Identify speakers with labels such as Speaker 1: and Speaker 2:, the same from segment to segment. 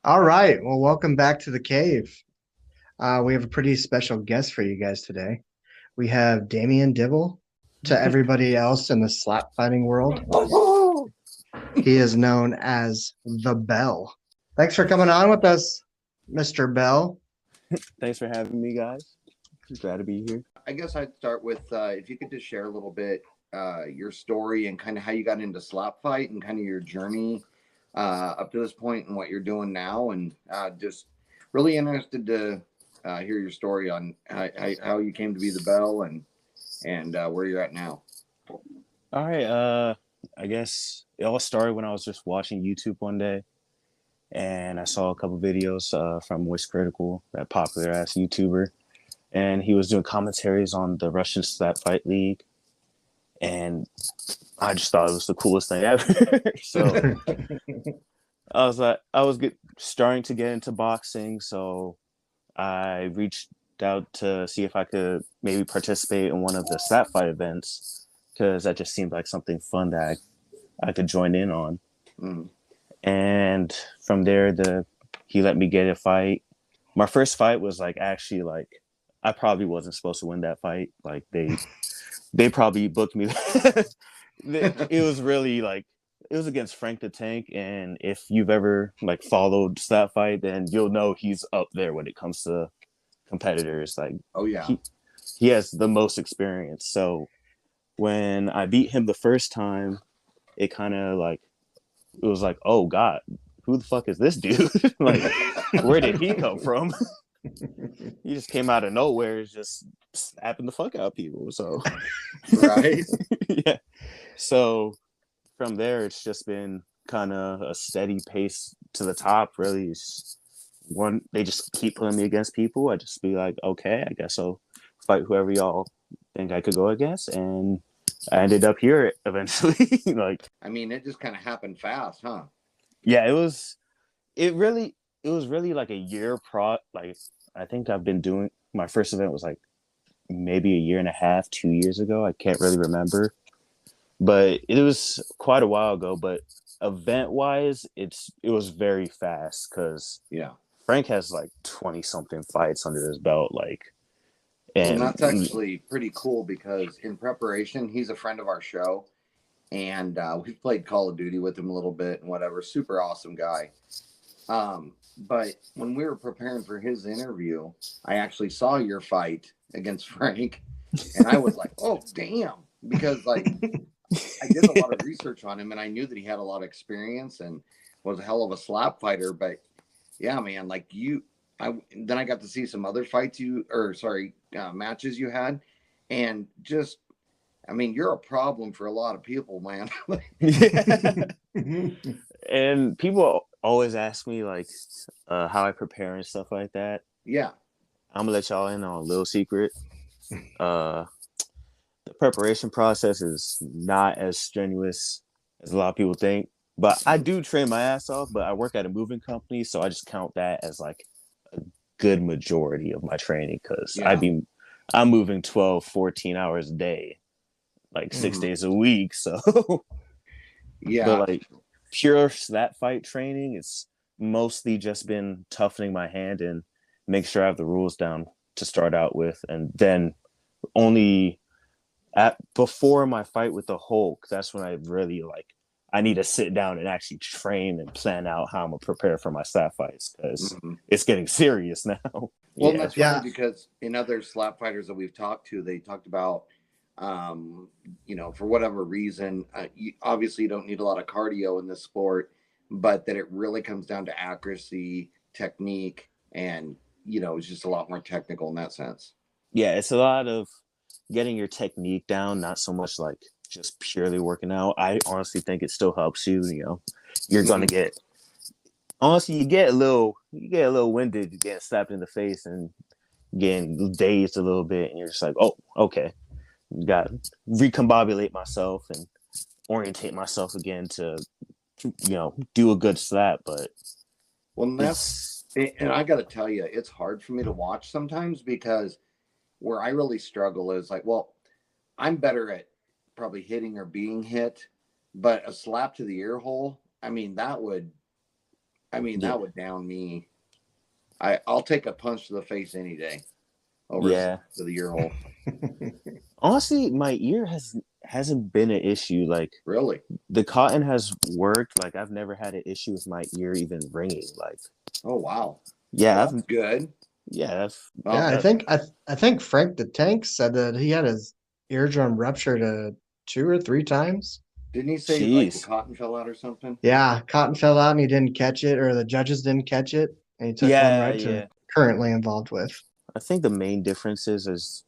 Speaker 1: All right. Well, welcome back to the cave. We have a pretty special guest for you guys today. We have Damien Dibble. To everybody else in the slap fighting world, he is known as the Bell. Thanks for coming on with us, Mr. Bell.
Speaker 2: Thanks for having me, guys. Glad to be here.
Speaker 3: I guess I'd start with if you could just share a little bit your story and kind of how you got into slap fight and kind of your journey up to this point and what you're doing now, and just really interested to hear your story on how you came to be the Bell and where you're at now.
Speaker 2: All right. I guess it all started when I was just watching YouTube one day, and I saw a couple videos from Voice Critical, that popular ass YouTuber, and he was doing commentaries on the Russian Slap Fight League, and I just thought it was the coolest thing ever. So I was starting to get into boxing, so I reached out to see if I could maybe participate in one of the slap fight events because that just seemed like something fun that I could join in on.
Speaker 3: Mm.
Speaker 2: And from there, he let me get a fight. My first fight was actually I probably wasn't supposed to win that fight. Like they probably booked me. It was really it was against Frank the Tank, and if you've ever followed that fight, then you'll know he's up there when it comes to competitors.
Speaker 3: Oh yeah,
Speaker 2: he has the most experience. So when I beat him the first time, it kind of it was like, oh God, who the fuck is this dude? Where did he come from? He just came out of nowhere, just slapping the fuck out of people. So
Speaker 3: right,
Speaker 2: yeah. So from there, it's just been kind of a steady pace to the top. Really, they just keep putting me against people. I just be like, okay, I guess I'll fight whoever y'all think I could go against, and I ended up here eventually.
Speaker 3: I mean, it just kind of happened fast, huh?
Speaker 2: Yeah, it was. It was really like a year I think I've been doing my first event was maybe a year and a half, 2 years ago. I can't really remember, but it was quite a while ago. But event wise, it was very fast because
Speaker 3: Yeah,
Speaker 2: Frank has 20 something fights under his belt.
Speaker 3: and
Speaker 2: And
Speaker 3: that's actually pretty cool because in preparation, he's a friend of our show, and we've played Call of Duty with him a little bit and whatever. Super awesome guy. But when we were preparing for his interview, I actually saw your fight against Frank, and I was like, "Oh, damn!" Because I did a lot of research on him, and I knew that he had a lot of experience and was a hell of a slap fighter. But yeah, man, then I got to see some other matches you had, and just, I mean, you're a problem for a lot of people, man.
Speaker 2: and people always ask me how I prepare and stuff like that.
Speaker 3: Yeah.
Speaker 2: I'm gonna let y'all in on a little secret. The preparation process is not as strenuous as a lot of people think, but I do train my ass off. But I work at a moving company, so I just count that as a good majority of my training because I'm moving 12, 14 hours a day, 6 days a week. So
Speaker 3: yeah.
Speaker 2: But pure slap fight training, it's mostly just been toughening my hand and make sure I have the rules down to start out with, and then only before my fight with the Hulk, that's when I really I need to sit down and actually train and plan out how I'm gonna prepare for my slap fights because it's getting serious now.
Speaker 3: Well, yeah. That's funny because in other slap fighters that we've talked to, they talked about, for whatever reason, obviously you don't need a lot of cardio in this sport, but that it really comes down to accuracy, technique, and, it's just a lot more technical in that sense.
Speaker 2: Yeah, it's a lot of getting your technique down, not so much just purely working out. I honestly think it still helps you. You're gonna get honestly, you get a little winded, you get slapped in the face and getting dazed a little bit, and you're just like, oh, okay, got to recombobulate myself and orientate myself again to do a good slap. But
Speaker 3: and I got to tell you, it's hard for me to watch sometimes because where I really struggle is I'm better at probably hitting or being hit, but a slap to the ear hole, I mean, I mean,
Speaker 2: Yeah,
Speaker 3: that would down me. I'll take a punch to the face any day over
Speaker 2: yeah.
Speaker 3: to the ear hole.
Speaker 2: Honestly, my ear hasn't been an issue. Like
Speaker 3: Really?
Speaker 2: the cotton has worked. Like I've never had an issue with my ear even ringing. Like
Speaker 3: Oh wow.
Speaker 2: yeah,
Speaker 3: Well,
Speaker 2: I've
Speaker 3: that's good.
Speaker 2: yeah,
Speaker 1: Yeah,
Speaker 3: Well,
Speaker 1: I
Speaker 2: that,
Speaker 1: think I think Frank the Tank said that he had his eardrum ruptured 2 or 3 times.
Speaker 3: didn't he say like the
Speaker 2: jeez.
Speaker 3: cotton fell out or something?
Speaker 1: Yeah, cotton fell out and he didn't catch it, or the judges didn't catch it, and he took one
Speaker 2: Yeah,
Speaker 1: right to
Speaker 2: yeah.
Speaker 1: currently involved with.
Speaker 2: I think the main difference is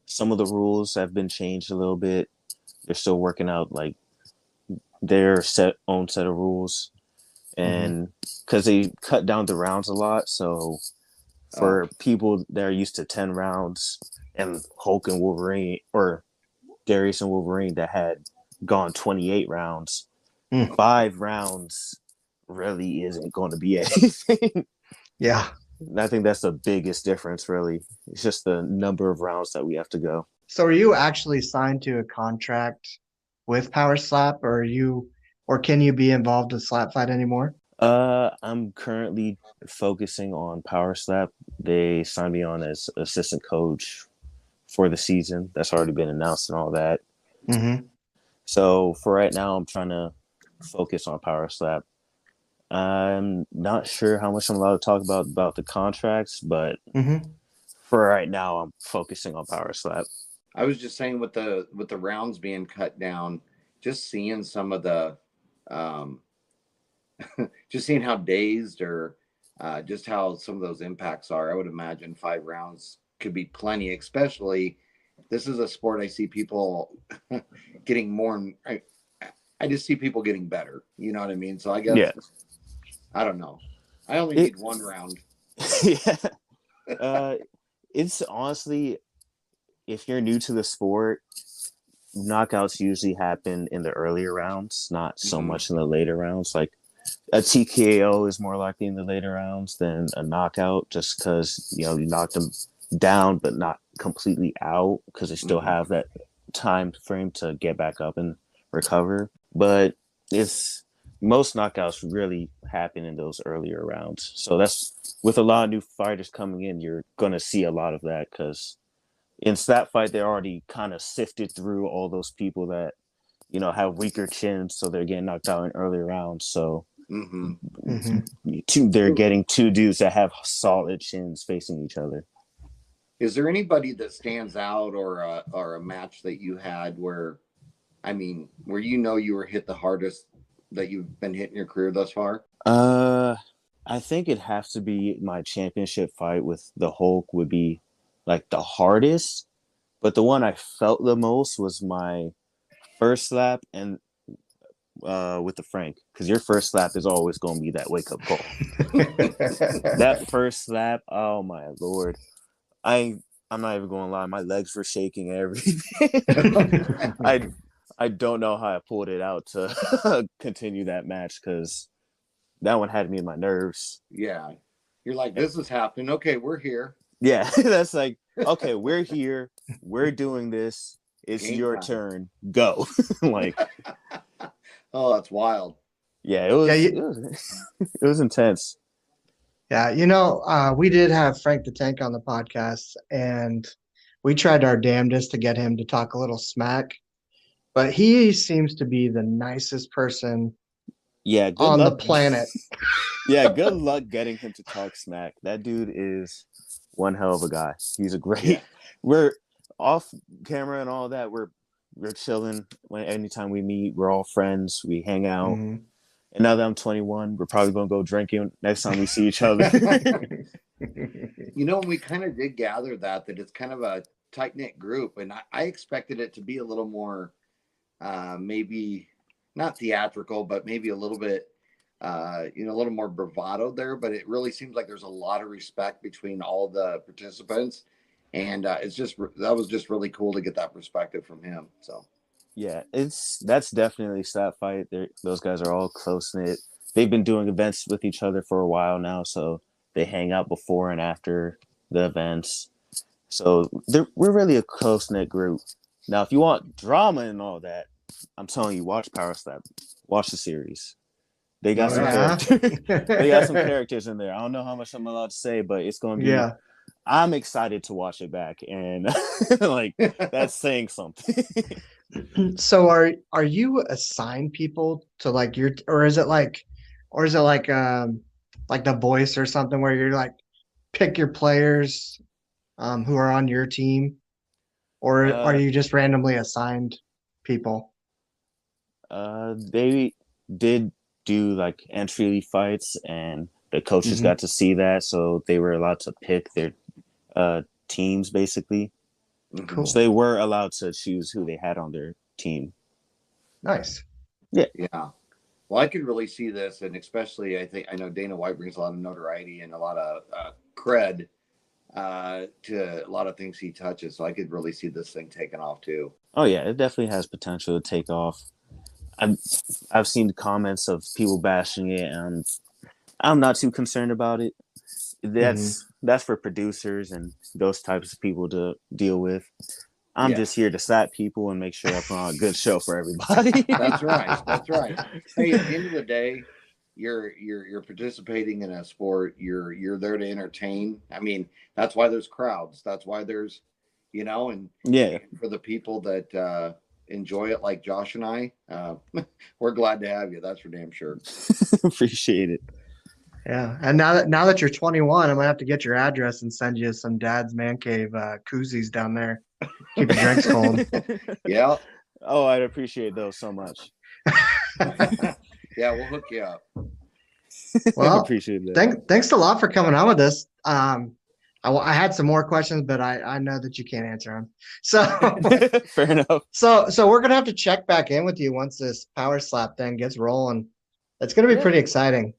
Speaker 2: some of the rules have been changed a little bit. They're still working out like their own set of rules,
Speaker 1: Hmm.
Speaker 2: and because they cut down the rounds a lot, so
Speaker 3: Oh,
Speaker 2: for people that are used to 10 rounds and Hulk and Wolverine or Darius and Wolverine that had gone 28 rounds,
Speaker 1: Mm.
Speaker 2: 5 rounds really isn't going to be anything.
Speaker 1: Yeah.
Speaker 2: I think that's the biggest difference, really. It's just the number of rounds that we have to go.
Speaker 1: So are you actually signed to a contract with Power Slap, or can you be involved in slap fight anymore?
Speaker 2: I'm currently focusing on Power Slap. They signed me on as assistant coach for the season. That's already been announced and all that.
Speaker 1: Hmm.
Speaker 2: So for right now, I'm trying to focus on Power Slap. I'm not sure how much I'm allowed to talk about the contracts, but
Speaker 1: Hmm.
Speaker 2: for right now, I'm focusing on Power Slap.
Speaker 3: I was just saying with the rounds being cut down, just seeing some of the, um, just seeing how dazed or just how some of those impacts are. I would imagine 5 rounds could be plenty, especially this is a sport I see people getting more. I just see people getting better. You know what I mean? So I guess
Speaker 2: Yeah.
Speaker 3: I don't know. I only
Speaker 2: It
Speaker 3: need 1 round.
Speaker 2: yeah. Uh, it's honestly, if you're new to the sport, knockouts usually happen in the earlier rounds, not so
Speaker 3: Mm-hmm.
Speaker 2: much in the later rounds. Like a TKO is more likely in the later rounds than a knockout, just because you knock them down, but not completely out, because they still
Speaker 3: Mm-hmm.
Speaker 2: have that time frame to get back up and recover. But it's most knockouts really happen in those earlier rounds. So that's with a lot of new fighters coming in, you're gonna see a lot of that because in that fight they already kind of sifted through all those people that have weaker chins, so they're getting knocked out in earlier rounds. So
Speaker 3: Mm-hmm.
Speaker 1: Hmm.
Speaker 2: they're getting two dudes that have solid chins facing each other.
Speaker 3: Is there anybody that stands out or a match that you had where, I mean, where you were hit the hardest that you've been hit in your career thus far?
Speaker 2: Uh, I think it has to be my championship fight with the Hulk would be like the hardest, but the one I felt the most was my first slap and with the Frank, because your first slap is always going to be that wake up call. That first slap, oh my lord, I I'm not even going to lie, my legs were shaking and everything. I I don't know how I pulled it out to continue that match because that one had me in my nerves.
Speaker 3: Yeah. You're like, this is happening. Okay, we're here.
Speaker 2: Yeah, that's like, okay, we're here, we're doing this. It's
Speaker 3: Game
Speaker 2: your
Speaker 3: time.
Speaker 2: turn. Go. Like,
Speaker 3: Oh, that's wild.
Speaker 2: yeah,
Speaker 1: Yeah,
Speaker 2: it was it was intense.
Speaker 1: yeah. We did have Frank the Tank on the podcast, and we tried our damnedest to get him to talk a little smack, but he seems to be the nicest person
Speaker 2: Yeah, good
Speaker 1: on the
Speaker 2: luck.
Speaker 1: planet.
Speaker 2: Yeah, good luck getting him to talk smack. That dude is one hell of a guy. He's a great.
Speaker 3: Yeah.
Speaker 2: We're off camera and all that. We're chilling. Anytime we meet, we're all friends. We hang out.
Speaker 1: Mhm.
Speaker 2: And now that I'm 21, we're probably gonna go drinking next time we see each other.
Speaker 3: We kind of did gather that it's kind of a tight knit group, and I expected it to be a little more, maybe not theatrical, but maybe a little bit, a little more bravado there. But it really seems like there's a lot of respect between all the participants, and that was just really cool to get that perspective from him. So
Speaker 2: Yeah, that's definitely Slap Fight. Those guys are all close knit. They've been doing events with each other for a while now, so they hang out before and after the events. So we're really a close knit group. Now, if you want drama and all that, I'm telling you, watch Power Slap, watch the series. They got
Speaker 1: Oh,
Speaker 2: some
Speaker 1: yeah?
Speaker 2: characters. They got some characters in there. I don't know how much I'm allowed to say, but it's gonna be.
Speaker 1: Yeah.
Speaker 2: I'm excited to watch it back, and like that's saying something.
Speaker 1: So are you assigned people to like your, or is it like The Voice or something where you're like pick your players who are on your team, or are
Speaker 2: uh,
Speaker 1: you just randomly assigned people?
Speaker 2: they did do like entry fights, and the coaches
Speaker 1: Hmm.
Speaker 2: got to see that, so they were allowed to pick their teams basically.
Speaker 3: Mhm.
Speaker 2: So
Speaker 1: Cool.
Speaker 2: they were allowed to choose who they had on their team.
Speaker 1: Nice.
Speaker 3: Yeah. Well, I could really see this, and especially I know Dana White brings a lot of notoriety and a lot of cred to a lot of things he touches. So I could really see this thing taking off too.
Speaker 2: Oh yeah, it definitely has potential to take off. I've I've seen comments of people bashing it, and I'm not too concerned about it.
Speaker 1: Hmm.
Speaker 2: That's for producers and those types of people to deal with. I'm
Speaker 3: Yeah,
Speaker 2: just here to slap people and make sure I put on a good show for everybody.
Speaker 3: that's right. That's right. Hey, at the end of the day, you're participating in a sport. You're there to entertain. I mean, that's why there's crowds. That's why there's, and
Speaker 2: Yeah,
Speaker 3: for the people that enjoy it, like Josh and I, we're glad to have you. That's for damn sure.
Speaker 2: appreciate it.
Speaker 1: Yeah. And now that you're 21, I'm gonna have to get your address and send you some Dad's Man Cave koozies down there. Keep your drinks cold.
Speaker 3: Yeah,
Speaker 2: Oh, I'd appreciate those so much.
Speaker 3: yeah, we'll hook you up.
Speaker 1: Well,
Speaker 2: Appreciate that.
Speaker 1: thanks a lot for coming on with us. I had some more questions, but I know that you can't answer them. So,
Speaker 2: Fair enough.
Speaker 1: so we're gonna have to check back in with you once this power slap thing gets rolling. It's gonna be
Speaker 2: Yeah.
Speaker 1: pretty exciting.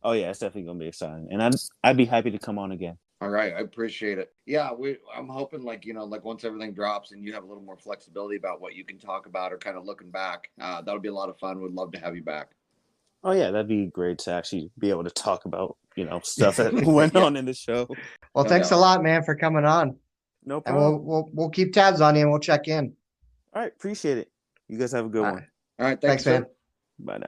Speaker 2: Oh yeah, it's definitely gonna be exciting, and I'd be happy to come on again.
Speaker 3: All right, I appreciate it. Yeah, I'm hoping like once everything drops and you have a little more flexibility about what you can talk about or kind of looking back, that'll be a lot of fun. Would love to have you back.
Speaker 2: Oh yeah, that'd be great to actually be able to talk about stuff that went
Speaker 3: Yeah,
Speaker 2: on in the show.
Speaker 1: Well,
Speaker 3: no
Speaker 1: thanks a
Speaker 3: doubt.
Speaker 1: lot, man, for coming on,
Speaker 2: No
Speaker 1: and
Speaker 2: problem.
Speaker 1: we'll keep tabs on you and we'll check in.
Speaker 2: All right, appreciate it. You guys have a good
Speaker 1: All
Speaker 2: one.
Speaker 1: right.
Speaker 3: All right,
Speaker 1: Thanks,
Speaker 3: thanks, sir.
Speaker 1: man.
Speaker 2: Bye now.